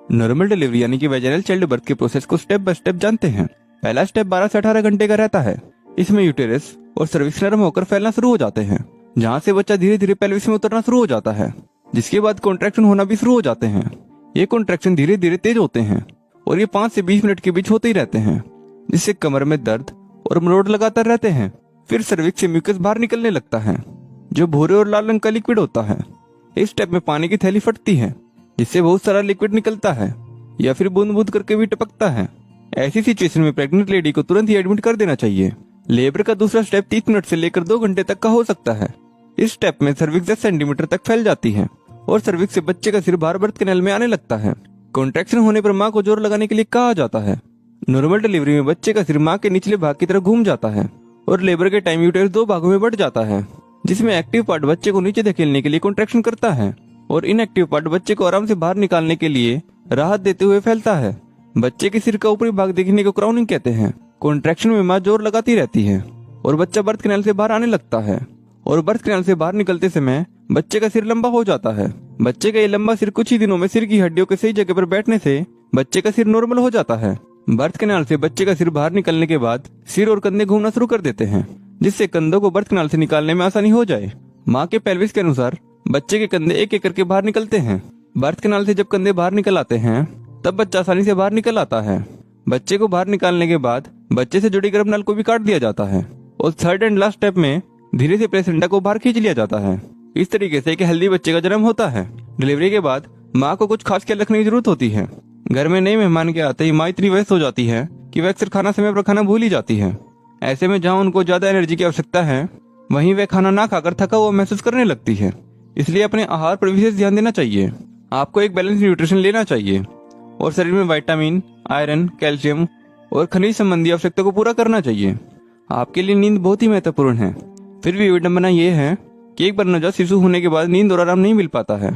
Normal delivery यानी कि vaginal child birth के प्रोसेस को स्टेप बाय स्टेप जानते हैं। पहला स्टेप 12 से 18 घंटे का रहता है। इसमें यूटेरस और सर्विक्स नरम होकर फैलना शुरू हो जाते हैं, जहाँ से बच्चा धीरे धीरे पेल्विस में उतरना शुरू हो जाता है, जिसके बाद कॉन्ट्रैक्शन होना भी शुरू हो जाते हैं। ये कॉन्ट्रैक्शन धीरे धीरे तेज होते हैं और ये 5 से 20 मिनट के बीच होते ही रहते हैं, जिससे कमर में दर्द और मरोड़ लगातार रहते हैं। फिर सर्विक्स से म्यूकस बाहर निकलने लगता है, जो भूरे और लाल रंग का लिक्विड होता है। इस स्टेप में पानी की थैली फटती है, जिससे बहुत सारा लिक्विड निकलता है या फिर बूंद बूंद करके भी टपकता है। ऐसी सिचुएशन में प्रेग्नेंट लेडी को तुरंत ही एडमिट कर देना चाहिए। लेबर का दूसरा स्टेप 30 मिनट से लेकर 2 घंटे तक का हो सकता है। इस स्टेप में सर्विक्स 10 सेंटीमीटर तक फैल जाती है और सर्विक्स से बच्चे का सिर बाहर बर्थ कैनाल में आने लगता है। कॉन्ट्रैक्शन होने पर माँ को जोर लगाने के लिए कहा जाता है। नॉर्मल डिलीवरी में बच्चे का सिर माँ के निचले भाग की तरफ घूम जाता है और लेबर के टाइम यूटेरस 2 भागों में बढ़ जाता है, जिसमें एक्टिव पार्ट बच्चे को नीचे धकेलने के लिए कॉन्ट्रैक्शन करता है और इनएक्टिव पार्ट बच्चे को आराम से बाहर निकालने के लिए राहत देते हुए फैलता है। बच्चे के सिर का ऊपरी भाग देखने को क्राउनिंग कहते हैं। कॉन्ट्रैक्शन में माँ जोर लगाती रहती है और बच्चा बर्थ कैनाल से बाहर आने लगता है और बर्थ कैनाल से बाहर निकलते समय बच्चे का सिर लंबा हो जाता है। बच्चे का ये लंबा सिर कुछ ही दिनों में सिर की हड्डियों के सही जगह पर बैठने से बच्चे का सिर नॉर्मल हो जाता है। बर्थ कैनाल से बच्चे का सिर बाहर निकलने के बाद सिर और कंधे घूमना शुरू कर देते हैं, जिससे कंधों को बर्थ कैनाल से निकालने में आसानी हो जाए। माँ के पेल्विस के अनुसार बच्चे के कंधे एक एक करके बाहर निकलते हैं। बर्थ कैनाल से जब कंधे बाहर निकल आते हैं तब बच्चा आसानी से बाहर निकल आता है। बच्चे को बाहर निकालने के बाद बच्चे से जुड़ी गर्भ नल को भी काट दिया जाता है और थर्ड एंड लास्ट स्टेप में धीरे से प्लेसेंटा को बाहर खींच लिया जाता है। इस तरीके से एक हेल्दी बच्चे का जन्म होता है। डिलीवरी के बाद माँ को कुछ खास ख्याल रखने की जरूरत होती है। घर में नए मेहमान के आते ही माँ इतनी व्यस्त हो जाती है कि वह अक्सर खाना समय पर खाना भूल ही जाती है। ऐसे में जहाँ उनको ज्यादा एनर्जी की आवश्यकता है, वहीं वह खाना ना खाकर थका हुआ महसूस करने लगती है। इसलिए अपने आहार पर विशेष ध्यान देना चाहिए। आपको एक बैलेंस न्यूट्रिशन लेना चाहिए और शरीर में विटामिन, आयरन, कैल्शियम और खनिज संबंधी आवश्यकता को पूरा करना चाहिए। आपके लिए नींद बहुत ही महत्वपूर्ण है। फिर भी विडंबना यह है कि एक बार नवजात शिशु होने के बाद नींद और आराम नहीं मिल पाता है।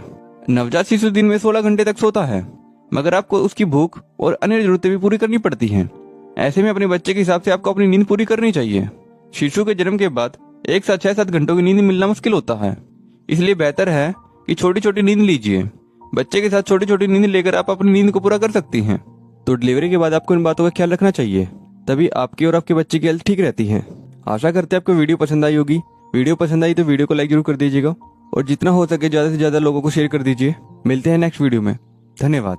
नवजात शिशु दिन में 16 घंटे तक सोता है, मगर आपको उसकी भूख और अन्य जरूरतें भी पूरी करनी पड़ती हैं। ऐसे में अपने बच्चे के हिसाब से आपको अपनी नींद पूरी करनी चाहिए। शिशु के जन्म के बाद एक साथ 6-7 घंटों की नींद मिलना मुश्किल होता है, इसलिए बेहतर है कि छोटी छोटी नींद लीजिए। बच्चे के साथ छोटी छोटी नींद लेकर आप अपनी नींद को पूरा कर सकती हैं। तो डिलीवरी के बाद आपको इन बातों का ख्याल रखना चाहिए, तभी आपकी और आपके बच्चे की हेल्थ ठीक रहती है। आशा करते हैं आपको वीडियो पसंद आई होगी। वीडियो पसंद आई तो वीडियो को लाइक जरूर कर दीजिएगा और जितना हो सके ज्यादा से ज्यादा लोगों को शेयर कर दीजिए। मिलते हैं नेक्स्ट वीडियो में। धन्यवाद।